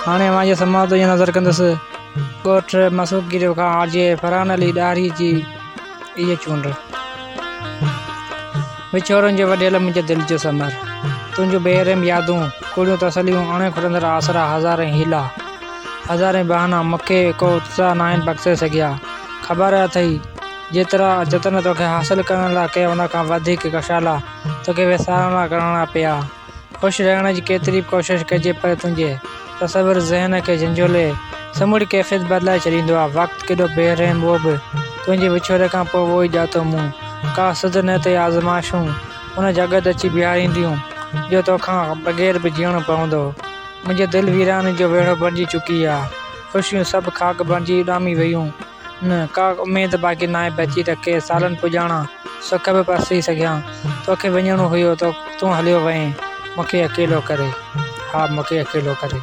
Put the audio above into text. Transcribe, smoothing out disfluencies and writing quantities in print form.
हाणे मुंहिंजे समाज तो नज़र कंदुसि ॻोठ मसूकीरो खां हाजी फरहान अली ॾारी जी इहे चूंड। विछोड़नि जे वॾेल मुंहिंजे दिलि जो समर, तुंहिंजूं बेरहम यादूं कुड़ियूं तसलियूं अणे खुटंदड़ आसरा हज़ारे हीला हज़ारे बहाना मूंखे को उत्साह नाहिनि बख़्शे सघिया। ख़बर अथई जेतिरा जतन तोखे हासिलु करण लाइ कया उन खां वधीक कशाला तोखे विसारणा करणा पिया। ख़ुशि रहण जी केतिरी बि कोशिशि कजे पर तुंहिंजे तसवुर ज़हन खे झंझोले समूरी कैफ़ियत बदिलाए छॾींदो आहे। वक़्तु केॾो बेरहम उहो बि तुंहिंजे विछोड़े खां पोइ उहो ई ॼातो मुंहुं का सिध न ते आज़माइशूं उन जॻत अची बीहारींदियूं जो तोखां बग़ैर बि जीअणो पवंदो। मुंहिंजे दिलि वीरान जो वेढ़ो बणिजी चुकी आहे, ख़ुशियूं सभु खाक बणिजी उॾामी वियूं, न का उमेद बाक़ी नाहे बची त के सालनि पुॼाणा सुख बि परसी सघियां। तोखे वञिणो हुयो तो तूं हलियो वएं मूंखे अकेलो करे, हा मूंखे अकेलो करे।